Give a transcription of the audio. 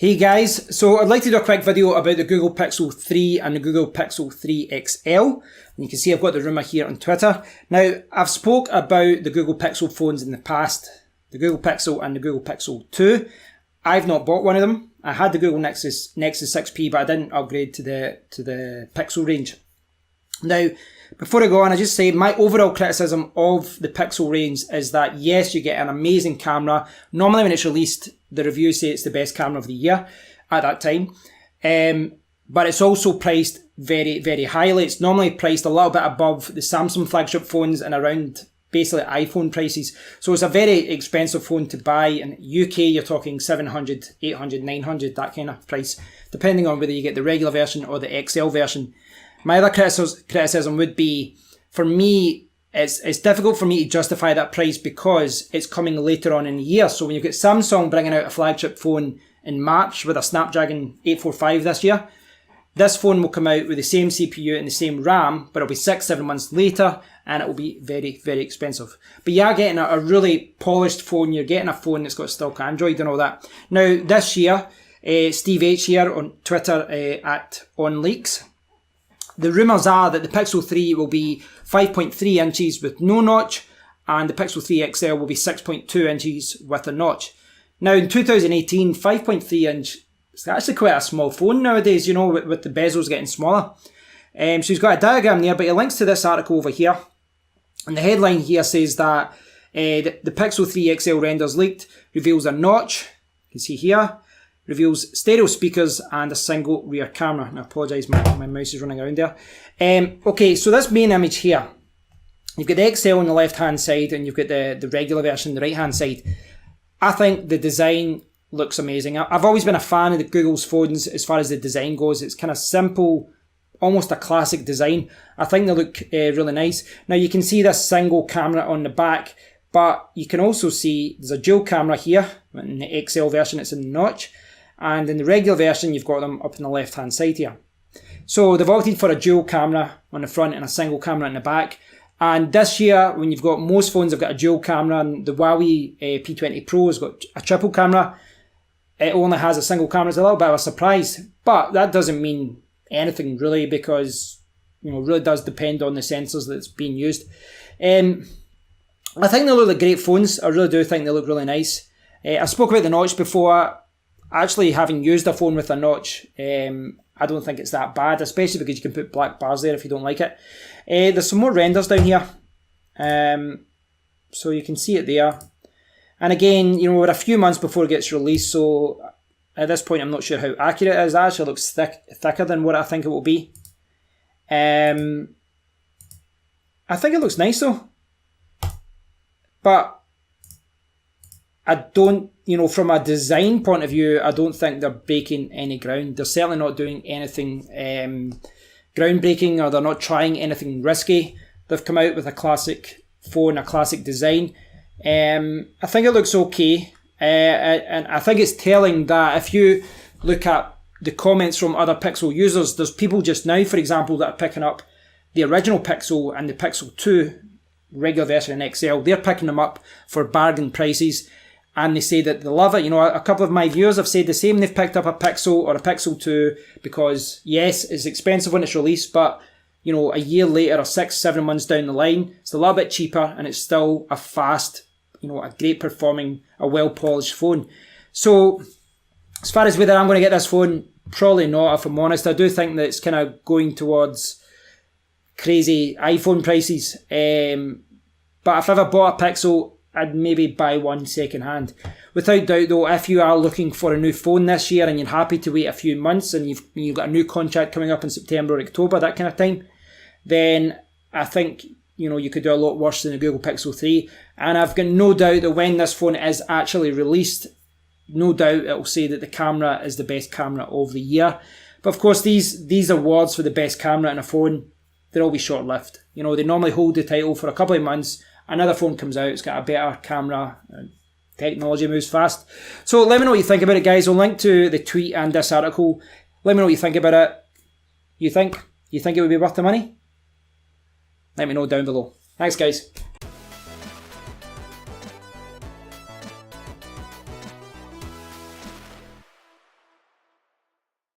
Hey guys, so I'd like to do a quick video about the Google Pixel 3 and the Google Pixel 3 XL. And you can see I've got the rumour here on Twitter. Now, I've spoke about the Google Pixel phones in the past, the Google Pixel and the Google Pixel 2. I've not bought one of them. I had the Google Nexus 6P, but I didn't upgrade to the Pixel range. Now, before I go on, I just say my overall criticism of the Pixel range is that yes, you get an amazing camera. Normally when it's released, the reviews say it's the best camera of the year at that time. But it's also priced very, very highly. It's normally priced a little bit above the Samsung flagship phones and around basically iPhone prices. So it's a very expensive phone to buy. In UK, you're talking 700, 800, 900, that kind of price, depending on whether you get the regular version or the XL version. My other criticism would be, for me, it's difficult for me to justify that price because it's coming later on in the year. So when you get Samsung bringing out a flagship phone in March with a Snapdragon 845 this year, this phone will come out with the same CPU and the same RAM, but it'll be 6-7 months later and it will be very, very expensive. But you are getting a really polished phone. You're getting a phone that's got stock Android and all that. Now, this year, Steve H here on Twitter at OnLeaks, the rumours are that the Pixel 3 will be 5.3 inches with no notch and the Pixel 3 XL will be 6.2 inches with a notch. Now in 2018, 5.3 inch is actually quite a small phone nowadays, you know, with the bezels getting smaller. So he's got a diagram there, but he links to this article over here. And the headline here says that the Pixel 3 XL renders leaked, reveals a notch, you can see here, reveals stereo speakers and a single rear camera. And I apologise, my mouse is running around there. Okay, so this main image here, you've got the XL on the left hand side and you've got the regular version on the right hand side. I think the design looks amazing. I've always been a fan of the Google's phones as far as the design goes. It's kind of simple, almost a classic design. I think they look really nice. Now you can see this single camera on the back, but you can also see there's a dual camera here. In the XL version it's in the notch. And in the regular version, you've got them up on the left-hand side here. So they've opted for a dual camera on the front and a single camera in the back. And this year, when you've got most phones have got a dual camera, and the Huawei P20 Pro has got a triple camera, it only has a single camera. It's a little bit of a surprise. But that doesn't mean anything really, because it really does depend on the sensors that's being used. I think they look like great phones. I really do think they look really nice. I spoke about the notch before. Actually, having used a phone with a notch, I don't think it's that bad, especially because you can put black bars there if you don't like it. There's some more renders down here. So you can see it there. And again, we're a few months before it gets released, so at this point I'm not sure how accurate it is. It actually looks thicker than what I think it will be. I think it looks nice though. But I don't, from a design point of view, I don't think they're breaking any ground. They're certainly not doing anything groundbreaking, or they're not trying anything risky. They've come out with a classic phone, a classic design. I think it looks okay. And I think it's telling that if you look at the comments from other Pixel users, there's people just now, for example, that are picking up the original Pixel and the Pixel 2 regular version and XL. They're picking them up for bargain prices. And they say that they love it. A couple of my viewers have said the same. They've picked up a Pixel or a Pixel 2 because, yes, it's expensive when it's released, but, a year later or 6-7 months down the line, it's a little bit cheaper and it's still a fast, a great performing, a well-polished phone. So, as far as whether I'm going to get this phone, probably not, if I'm honest. I do think that it's kind of going towards crazy iPhone prices. But if I ever bought a Pixel, I'd maybe buy one second hand. Without doubt though, if you are looking for a new phone this year and you're happy to wait a few months and you've got a new contract coming up in September or October, that kind of time, then I think you could do a lot worse than the Google Pixel 3. And I've got no doubt that when this phone is actually released, no doubt it will say that the camera is the best camera of the year. But of course, these awards for the best camera in a phone, they're always short-lived. They normally hold the title for a couple of months. Another phone comes out, it's got a better camera, technology moves fast. So let me know what you think about it, guys. I'll link to the tweet and this article. Let me know what you think about it. You think it would be worth the money? Let me know down below. Thanks, guys.